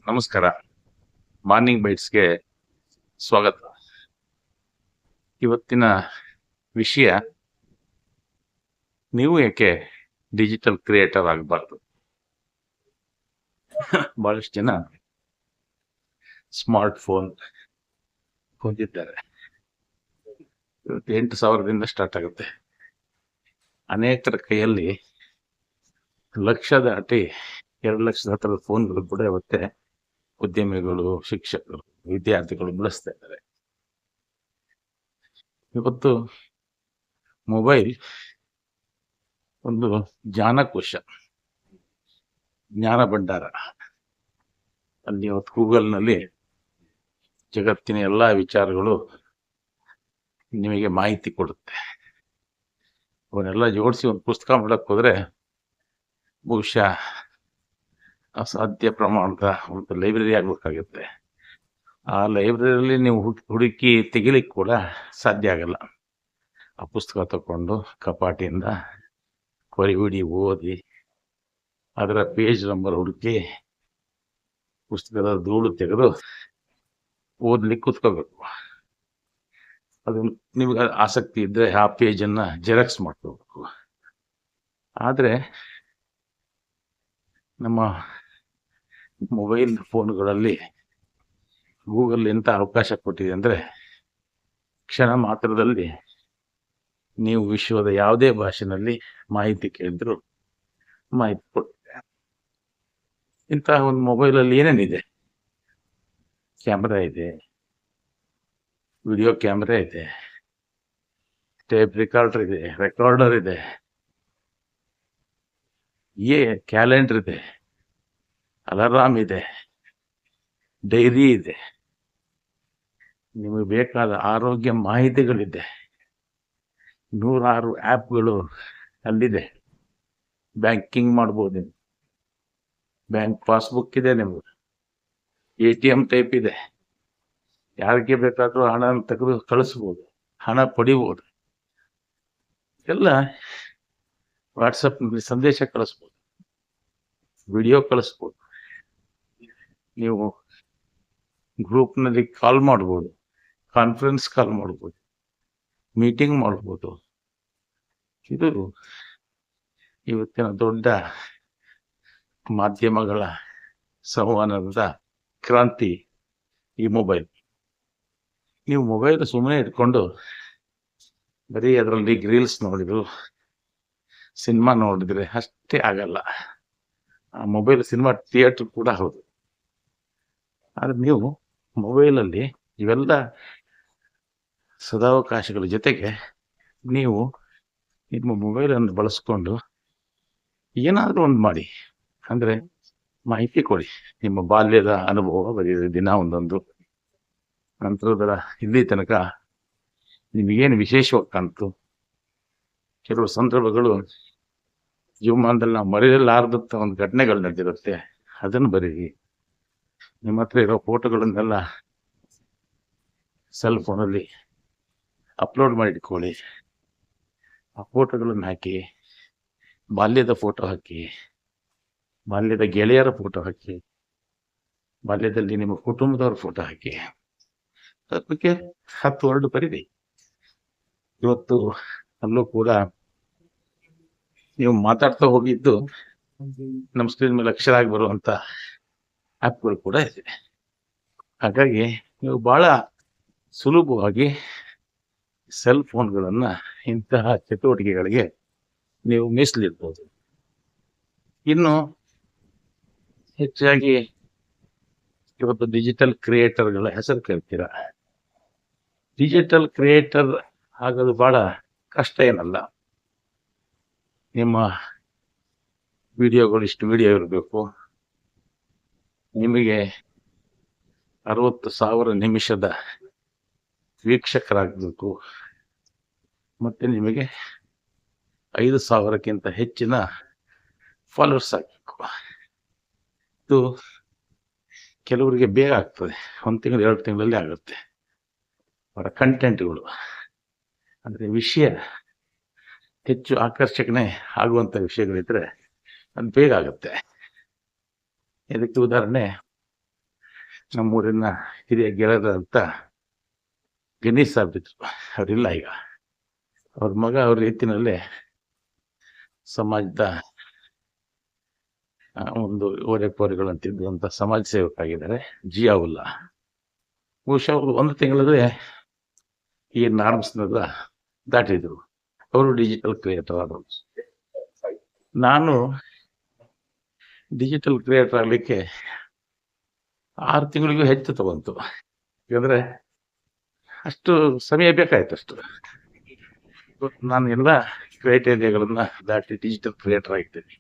ನಮಸ್ಕಾರ. ಮಾರ್ನಿಂಗ್ ಬೈಟ್ಸ್ಗೆ ಸ್ವಾಗತ. ಇವತ್ತಿನ ವಿಷಯ, ನೀವು ಯಾಕೆ ಡಿಜಿಟಲ್ ಕ್ರಿಯೇಟರ್ ಆಗಬಾರ್ದು. ಬಹಳಷ್ಟು ಜನ ಸ್ಮಾರ್ಟ್ ಫೋನ್ ಹೊಂದಿದ್ದಾರೆ. 8,000ದಿಂದ ಸ್ಟಾರ್ಟ್ ಆಗುತ್ತೆ. ಅನೇಕರ ಕೈಯಲ್ಲಿ ಲಕ್ಷ ದಾಟಿ 2 ಲಕ್ಷದ ಹತ್ತಿರದ ಫೋನ್ಗಳು ಕೂಡ ಇವತ್ತೆ ಉದ್ಯಮಿಗಳು, ಶಿಕ್ಷಕರು, ವಿದ್ಯಾರ್ಥಿಗಳು ಬಳಸ್ತಾ ಇದ್ದಾರೆ. ಇವತ್ತು ಮೊಬೈಲ್ ಒಂದು ಜ್ಞಾನಕೋಶ, ಜ್ಞಾನ ಭಂಡಾರ. ಅಲ್ಲಿ ಇವತ್ತು ಗೂಗಲ್ನಲ್ಲಿ ಜಗತ್ತಿನ ಎಲ್ಲ ವಿಚಾರಗಳು ನಿಮಗೆ ಮಾಹಿತಿ ಕೊಡುತ್ತೆ. ಅವನ್ನೆಲ್ಲ ಜೋಡಿಸಿ ಒಂದು ಪುಸ್ತಕ ಮಾಡಕ್ಕೆ ಹೋದ್ರೆ ಬಹುಶಃ ಅಸಾಧ್ಯ ಪ್ರಮಾಣದ ಒಂದು ಲೈಬ್ರರಿ ಆಗ್ಬೇಕಾಗುತ್ತೆ. ಆ ಲೈಬ್ರರಿಯಲ್ಲಿ ನೀವು ಹುಡುಕಿ ತೆಗಿಲಿಕ್ಕೆ ಕೂಡ ಸಾಧ್ಯ ಆಗಲ್ಲ. ಆ ಪುಸ್ತಕ ತಗೊಂಡು ಕಪಾಟಿಯಿಂದ ಕೊರಿಬಿಡಿ ಓದಿ ಅದರ ಪೇಜ್ ನಂಬರ್ ಹುಡುಕಿ ಪುಸ್ತಕದ ಧೂಳು ತೆಗೆದು ಓದ್ಲಿಕ್ಕೆ ಕೂತ್ಕೋಬೇಕು. ಅದು ನಿಮ್ಗೆ ಆಸಕ್ತಿ ಇದ್ರೆ ಆ ಪೇಜನ್ನು ಜೆರಾಕ್ಸ್ ಮಾಡ್ಕೋಬೇಕು. ಆದರೆ ನಮ್ಮ ಮೊಬೈಲ್ ಫೋನ್ಗಳಲ್ಲಿ ಗೂಗಲ್ ಎಂಥ ಅವಕಾಶ ಕೊಟ್ಟಿದೆ ಅಂದರೆ, ಕ್ಷಣ ಮಾತ್ರದಲ್ಲಿ ನೀವು ವಿಶ್ವದ ಯಾವುದೇ ಭಾಷೆನಲ್ಲಿ ಮಾಹಿತಿ ಕೇಳಿದ್ರು ಮಾಹಿತಿ ಕೊಡ್ತಿದೆ. ಇಂತಹ ಒಂದು ಮೊಬೈಲಲ್ಲಿ ಏನೇನಿದೆ? ಕ್ಯಾಮ್ರಾ ಇದೆ, ವಿಡಿಯೋ ಕ್ಯಾಮ್ರಾ ಇದೆ, ಟೇಪ್ ರೆಕಾರ್ಡರ್ ಇದೆ, ರೆಕಾರ್ಡರ್ ಇದೆ, ಕ್ಯಾಲೆಂಡರ್ ಇದೆ, ಅಲಾರಾಮ್ ಇದೆ, ಡೈರಿ ಇದೆ, ನಿಮಗೆ ಬೇಕಾದ ಆರೋಗ್ಯ ಮಾಹಿತಿಗಳಿದೆ, 106 ಆ್ಯಪ್ಗಳು ಅಲ್ಲಿದೆ. ಬ್ಯಾಂಕಿಂಗ್ ಮಾಡ್ಬೋದು, ಬ್ಯಾಂಕ್ ಪಾಸ್ಬುಕ್ ಇದೆ, ನಿಮಗೆ ATM ಟೈಪ್ ಇದೆ. ಯಾರಿಗೆ ಬೇಕಾದರೂ ಹಣ ತೆಗೆದು ಕಳಿಸ್ಬೋದು, ಹಣ ಪಡಿಬೋದು. ಎಲ್ಲ ವಾಟ್ಸಪ್ನಲ್ಲಿ ಸಂದೇಶ ಕಳಿಸ್ಬೋದು, ವಿಡಿಯೋ ಕಳಿಸ್ಬೋದು, ನೀವು ಗ್ರೂಪ್ನಲ್ಲಿ ಕಾಲ್ ಮಾಡ್ಬೋದು, ಕಾನ್ಫರೆನ್ಸ್ ಕಾಲ್ ಮಾಡ್ಬೋದು, ಮೀಟಿಂಗ್ ಮಾಡ್ಬೋದು. ಇದು ಇವತ್ತಿನ ದೊಡ್ಡ ಮಾಧ್ಯಮಗಳ ಸಂವಹನದ ಕ್ರಾಂತಿ, ಈ ಮೊಬೈಲ್. ನೀವು ಮೊಬೈಲ್ ಸುಮ್ಮನೆ ಇಟ್ಕೊಂಡು ಬರೀ ಅದರಲ್ಲಿ ರೀಲ್ಸ್ ನೋಡಿದ್ರು, ಸಿನಿಮಾ ನೋಡಿದ್ರೆ ಅಷ್ಟೇ ಆಗಲ್ಲ. ಆ ಮೊಬೈಲ್ ಸಿನಿಮಾ ಥಿಯೇಟರ್ ಕೂಡ ಹೌದು. ಆದರೆ ನೀವು ಮೊಬೈಲಲ್ಲಿ ಇವೆಲ್ಲ ಸದಾವಕಾಶಗಳ ಜೊತೆಗೆ ನೀವು ನಿಮ್ಮ ಮೊಬೈಲನ್ನು ಬಳಸ್ಕೊಂಡು ಏನಾದರೂ ಒಂದು ಮಾಡಿ. ಅಂದರೆ ಮಾಹಿತಿ ಕೊಡಿ. ನಿಮ್ಮ ಬಾಲ್ಯದ ಅನುಭವ ಬರೀ ದಿನ ಒಂದೊಂದು, ನಂತರದರ ಇಲ್ಲಿ ತನಕ ನಿಮಗೇನು ವಿಶೇಷವಾಗಿ ಕಾಣ್ತು. ಕೆಲವು ಸಂದರ್ಭಗಳು ಜೀವಮಾನದಲ್ಲಿ ನಾವು ಮರೆಯಲಾರದಂಥ ಒಂದು ಘಟನೆಗಳು ನಡೆದಿರುತ್ತೆ, ಅದನ್ನು ಬರೀರಿ. ನಿಮ್ಮ ಹತ್ರ ಇರೋ ಫೋಟೋಗಳನ್ನೆಲ್ಲ ಸೆಲ್ ಫೋನಲ್ಲಿ ಅಪ್ಲೋಡ್ ಮಾಡಿ ಇಟ್ಕೊಳ್ಳಿ. ಆ ಫೋಟೋಗಳನ್ನು ಹಾಕಿ, ಬಾಲ್ಯದ ಫೋಟೋ ಹಾಕಿ, ಬಾಲ್ಯದ ಗೆಳೆಯರ ಫೋಟೋ ಹಾಕಿ, ಬಾಲ್ಯದಲ್ಲಿ ನಿಮ್ಮ ಕುಟುಂಬದವ್ರ ಫೋಟೋ ಹಾಕಿ. ಅದಕ್ಕೆ 10 ವರ್ಡ್ ಬರೀರಿ. ಇವತ್ತು ಅಲ್ಲೂ ಕೂಡ ನೀವು ಮಾತಾಡ್ತಾ ಹೋಗಿದ್ದು ನಮ್ಮ ಸ್ಕ್ರೀನ್ ಮೇಲೆ ಅಕ್ಷರ ಆಗಿ ಬರುವಂಥ ಆ್ಯಪ್ಗಳು ಕೂಡ ಇದೆ. ಹಾಗಾಗಿ ನೀವು ಬಹಳ ಸುಲಭವಾಗಿ ಸೆಲ್ ಫೋನ್ಗಳನ್ನು ಇಂತಹ ಚಟುವಟಿಕೆಗಳಿಗೆ ನೀವು ಮೀಸಲಿಡ್ಬೋದು. ಇನ್ನು ಹೆಚ್ಚಾಗಿ ಇವತ್ತು ಡಿಜಿಟಲ್ ಕ್ರಿಯೇಟರ್ಗಳ ಹೆಸರು ಕೇಳ್ತೀರ. ಡಿಜಿಟಲ್ ಕ್ರಿಯೇಟರ್ ಆಗೋದು ಬಹಳ ಕಷ್ಟ ಏನಲ್ಲ. ನಿಮ್ಮ ವಿಡಿಯೋಗಳು ಇಷ್ಟು ವಿಡಿಯೋ ಇರಬೇಕು, ನಿಮಗೆ 60,000 ನಿಮಿಷದ ವೀಕ್ಷಕರಾಗಬೇಕು, ಮತ್ತು ನಿಮಗೆ 5,000ಕ್ಕಿಂತ ಹೆಚ್ಚಿನ ಫಾಲೋವರ್ಸ್ ಆಗಬೇಕು. ಇದು ಕೆಲವರಿಗೆ ಬೇಗ ಆಗ್ತದೆ, 1 ತಿಂಗಳು 2 ತಿಂಗಳಲ್ಲಿ ಆಗುತ್ತೆ. ಅವರ ಕಂಟೆಂಟ್ಗಳು ಅಂದರೆ ವಿಷಯ ಹೆಚ್ಚು ಆಕರ್ಷಣೆ ಆಗುವಂಥ ವಿಷಯಗಳಿದ್ರೆ ಅದು ಬೇಗ ಆಗುತ್ತೆ. ಇದಕ್ಕೆ ಉದಾಹರಣೆ ನಮ್ಮೂರಿನ ಹಿರಿಯ ಗೆಳೆಯರಂತ ಗಣೇಶ್ ಸಾಹೇಬ್ ಇದ್ರು, ಅವರಿಲ್ಲ ಈಗ. ಅವ್ರ ಮಗ ಅವ್ರ ರೀತಿನಲ್ಲೇ ಸಮಾಜದ ಒಂದು ಓರೆಕೋರೆಗಳಂತಿದ್ದಂಥ ಸಮಾಜ ಸೇವಕರಾಗಿದ್ದಾರೆ. ಜಿಯಾವುಲ್ಲಾ ಬಹುಶಃ ಅವರು ಒಂದು ತಿಂಗಳಲ್ಲೇ ಈ ನಾರ್ಮ್ಸ್ನೆಲ್ಲ ದಾಟಿದ್ರು. ಅವರು ಡಿಜಿಟಲ್ ಕ್ರಿಯೇಟರ್ ಆದರು. ನಾನು ಡಿಜಿಟಲ್ ಕ್ರಿಯೇಟರ್ ಆಗಲಿಕ್ಕೆ 6 ತಿಂಗಳಿಗೂ ಹೆಚ್ಚು ತಗೊಂತು. ಯಾಕಂದ್ರೆ ಅಷ್ಟು ಸಮಯ ಬೇಕಾಯ್ತು. ಅಷ್ಟು ನಾನು ಎಲ್ಲ ಕ್ರೈಟೇರಿಯಾಗಳನ್ನ ದಾಟಿ ಡಿಜಿಟಲ್ ಕ್ರಿಯೇಟರ್ ಆಗಿದ್ದೇನೆ.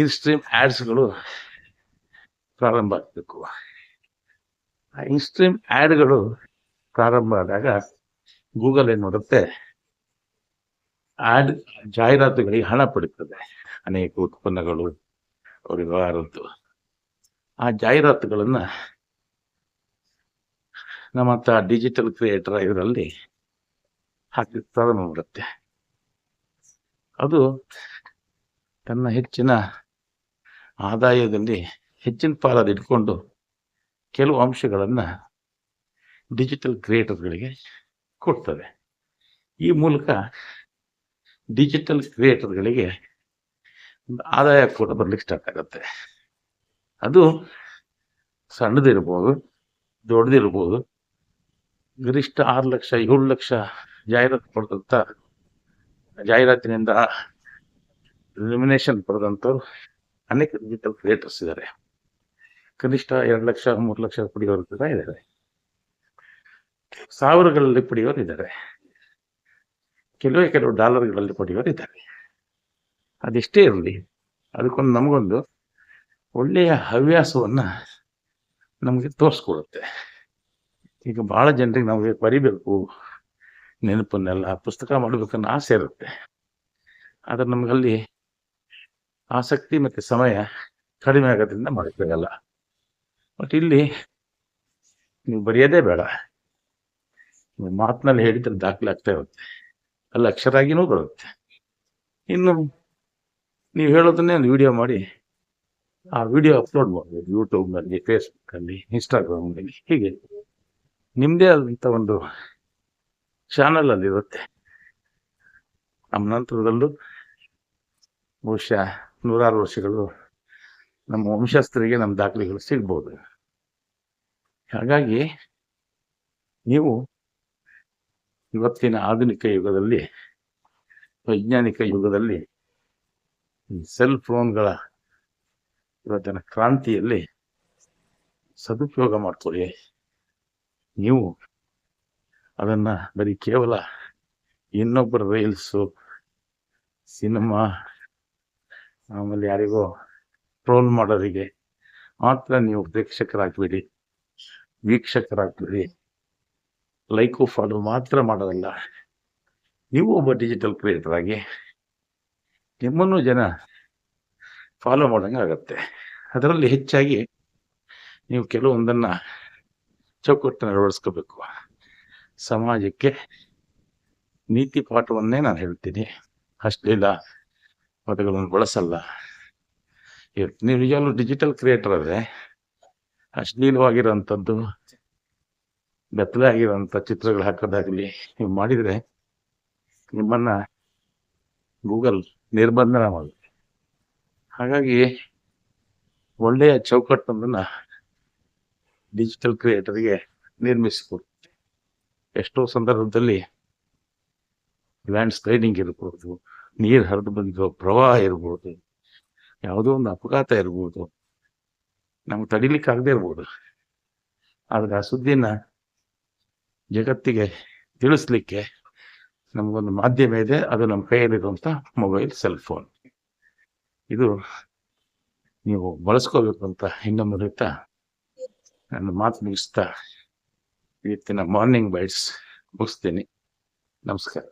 ಇನ್ಸ್ಟ್ರೀಮ್ ಆಡ್ಸ್ಗಳು ಪ್ರಾರಂಭ ಆಗಬೇಕು. ಆ ಇನ್ಸ್ಟ್ರೀಮ್ ಆಡ್ಗಳು ಪ್ರಾರಂಭ ಆದಾಗ ಗೂಗಲ್ ಏನ್ ಮಾಡುತ್ತೆ, ಆಡ್ ಜಾಹೀರಾತುಗಳಿಗೆ ಹಣ ಪಡೀತದೆ. ಅನೇಕ ಉತ್ಪನ್ನಗಳು ಅವ್ರಿಗೆ ವ್ಯವಹಾರದ್ದು. ಆ ಜಾಹೀರಾತುಗಳನ್ನ ನಮ್ಮಂತ ಡಿಜಿಟಲ್ ಕ್ರಿಯೇಟರ್ ಇದರಲ್ಲಿ ಹಾಕಿ ಪ್ರಾರಂಭ ಮಾಡುತ್ತೆ. ಅದು ತನ್ನ ಹೆಚ್ಚಿನ ಆದಾಯದಲ್ಲಿ ಹೆಚ್ಚಿನ ಪಾಲನ್ನು ಇಟ್ಕೊಂಡು ಕೆಲವು ಅಂಶಗಳನ್ನ ಡಿಜಿಟಲ್ ಕ್ರಿಯೇಟರ್ಗಳಿಗೆ ಕೊಡ್ತದೆ. ಈ ಮೂಲಕ ಡಿಜಿಟಲ್ ಕ್ರಿಯೇಟರ್ಗಳಿಗೆ ಆದಾಯ ಕೂಡ ಬರ್ಲಿಕ್ಕೆ ಸ್ಟಾರ್ಟ್ ಆಗುತ್ತೆ. ಅದು ಸಣ್ಣದಿರ್ಬೋದು, ದೊಡ್ಡದಿರ್ಬೋದು. ಗರಿಷ್ಠ 6 ಲಕ್ಷ 7 ಲಕ್ಷ ಜಾಹೀರಾತು ಪಡೆದಂತ, ಜಾಹೀರಾತಿನಿಂದ ರೆಮ್ಯುನೇಷನ್ ಪಡೆದಂಥವ್ರು ಅನೇಕ ಡಿಜಿಟಲ್ ಕ್ರಿಯೇಟರ್ಸ್ ಇದ್ದಾರೆ. ಕನಿಷ್ಠ 2 ಲಕ್ಷ 3 ಲಕ್ಷ ಪಡೆಯೋರು ಕೂಡ ಇದ್ದಾರೆ. ಸಾವಿರಗಳಲ್ಲಿ ಪಡೆಯೋರು ಇದ್ದಾರೆ. ಕೆಲವು ಡಾಲರ್ಗಳಲ್ಲಿ ಪಡೆಯೋರು ಇದ್ದಾರೆ. ಅದೆಷ್ಟೇ ಇರಲಿ, ಅದಕ್ಕೊಂದು ನಮಗೊಂದು ಒಳ್ಳೆಯ ಹವ್ಯಾಸವನ್ನ ನಮಗೆ ತೋರಿಸ್ಕೊಡುತ್ತೆ. ಈಗ ಬಹಳ ಜನರಿಗೆ ನಮಗೆ ಬರಿಬೇಕು, ನೆನಪನ್ನೆಲ್ಲ ಪುಸ್ತಕ ಮಾಡಬೇಕನ್ನೋ ಆಸೆ ಇರುತ್ತೆ. ಆದ್ರೆ ನಮಗಲ್ಲಿ ಆಸಕ್ತಿ ಮತ್ತೆ ಸಮಯ ಕಡಿಮೆ ಆಗೋದ್ರಿಂದ ಮಾಡೋಕ್ಕಾಗಲ್ಲ. ಬಟ್ ಇಲ್ಲಿ ನೀವು ಬರೆಯೋದೇ ಬೇಡ, ನೀವು ಮಾತಿನಲ್ಲಿ ಹೇಳಿದ್ರೆ ದಾಖಲೆ ಆಗ್ತಾ ಇರುತ್ತೆ, ಅಲ್ಲಿ ಅಕ್ಷರಾಗಿನೂ ಬರುತ್ತೆ. ಇನ್ನು ನೀವು ಹೇಳೋದನ್ನೇ ಒಂದು ವಿಡಿಯೋ ಮಾಡಿ ಆ ವಿಡಿಯೋ ಅಪ್ಲೋಡ್ ಮಾಡ್ಬೋದು ಯೂಟ್ಯೂಬ್ನಲ್ಲಿ, ಫೇಸ್ಬುಕ್ಕಲ್ಲಿ, ಇನ್ಸ್ಟಾಗ್ರಾಮ್ನಲ್ಲಿ. ಹೀಗೆ ನಿಮ್ಮದೇ ಆದಂಥ ಒಂದು ಚಾನಲ್ ಅಲ್ಲಿ ಇರುತ್ತೆ. ನಮ್ಮ ನಂತರದಲ್ಲೂ ಬಹುಶಃ 100 ವರ್ಷಗಳು ನಮ್ಮ ವಂಶಸ್ಥರಿಗೆ ನಮ್ಮ ದಾಖಲೆಗಳು ಸಿಗ್ಬೋದು. ಹಾಗಾಗಿ ನೀವು ಇವತ್ತಿನ ಆಧುನಿಕ ಯುಗದಲ್ಲಿ, ವೈಜ್ಞಾನಿಕ ಯುಗದಲ್ಲಿ, ಸೆಲ್ ಫೋನ್ಗಳ ಇವತ್ತಿನ ಕ್ರಾಂತಿಯಲ್ಲಿ ಸದುಪಯೋಗ ಮಾಡ್ಕೊಳ್ಳಿ. ನೀವು ಅದನ್ನ ಬರೀ ಕೇವಲ ಇನ್ನೊಬ್ಬರ ರೀಲ್ಸು, ಸಿನಿಮಾ, ಆಮೇಲೆ ಯಾರಿಗೋ ಟ್ರೋಲ್ ಮಾಡೋರಿಗೆ ಮಾತ್ರ ನೀವು ಪ್ರೇಕ್ಷಕರಾಗ್ಬೇಡಿ, ವೀಕ್ಷಕರಾಗ್ಬೇಡಿ. ಲೈಕು ಫಾಲೋ ಮಾತ್ರ ಮಾಡೋದಲ್ಲ, ನೀವು ಒಬ್ಬ ಡಿಜಿಟಲ್ ಕ್ರಿಯೇಟರ್ ಆಗಿ ನಿಮ್ಮನ್ನು ಜನ ಫಾಲೋ ಮಾಡೋಂಗೆ ಆಗತ್ತೆ. ಅದರಲ್ಲಿ ಹೆಚ್ಚಾಗಿ ನೀವು ಕೆಲವೊಂದನ್ನ ಚೌಕಟ್ಟನ್ನು ಅಳವಡಿಸ್ಕೋಬೇಕು. ಸಮಾಜಕ್ಕೆ ನೀತಿ ಪಾಠವನ್ನೇ ನಾನು ಹೇಳ್ತೀನಿ. ಅಶ್ಲೀಲ ಪದಗಳನ್ನು ಬಳಸಲ್ಲ. ನೀವು ನಿಜವಾಗ್ಲೂ ಡಿಜಿಟಲ್ ಕ್ರಿಯೇಟರ್ ಆದರೆ ಅಶ್ಲೀಲವಾಗಿರೋಂಥದ್ದು, ಬೆತ್ತಲೆ ಆಗಿರೋಂಥ ಚಿತ್ರಗಳು ಹಾಕೋದಾಗಲಿ ನೀವು ಮಾಡಿದರೆ ನಿಮ್ಮನ್ನ ಗೂಗಲ್ ನಿರ್ಬಂಧನ ಮಾಡುತ್ತೆ. ಹಾಗಾಗಿ ಒಳ್ಳೆಯ ಚೌಕಟ್ಟನ್ನು ಡಿಜಿಟಲ್ ಕ್ರಿಯೇಟರ್ಗೆ ನಿರ್ಮಿಸಿಕೊಡುತ್ತೆ. ಎಷ್ಟೋ ಸಂದರ್ಭದಲ್ಲಿ ಲ್ಯಾಂಡ್ ಸ್ಲೈಡಿಂಗ್ ಇರ್ಬೋದು, ನೀರು ಹರಿದು ಬಂದಿರೋ ಪ್ರವಾಹ ಇರ್ಬೋದು, ಯಾವುದೋ ಒಂದು ಅಪಘಾತ ಇರ್ಬೋದು, ನಮ್ಗೆ ತಡಿಲಿಕ್ಕೆ ಆಗದೆ ಇರ್ಬೋದು. ಆದ್ರೆ ಆ ಸುದ್ದಿನ ಜಗತ್ತಿಗೆ ತಿಳಿಸ್ಲಿಕ್ಕೆ ನಮಗೊಂದು ಮಾಧ್ಯಮ ಇದೆ, ಅದು ನಮ್ಮ ಕೈಯಲ್ಲಿರುವಂಥ ಮೊಬೈಲ್, ಸೆಲ್ ಫೋನ್. ಇದು ನೀವು ಬಳಸ್ಕೋಬೇಕು ಅಂತ ಇನ್ನೊಮ್ಮೆ ಹೇಳ್ತಾ ನನ್ನ ಮಾತು ಮುಗಿಸ್ತಾ ಇವತ್ತಿನ ಮಾರ್ನಿಂಗ್ ಬೈಟ್ಸ್ ಮುಗಿಸ್ತೀನಿ. ನಮಸ್ಕಾರ.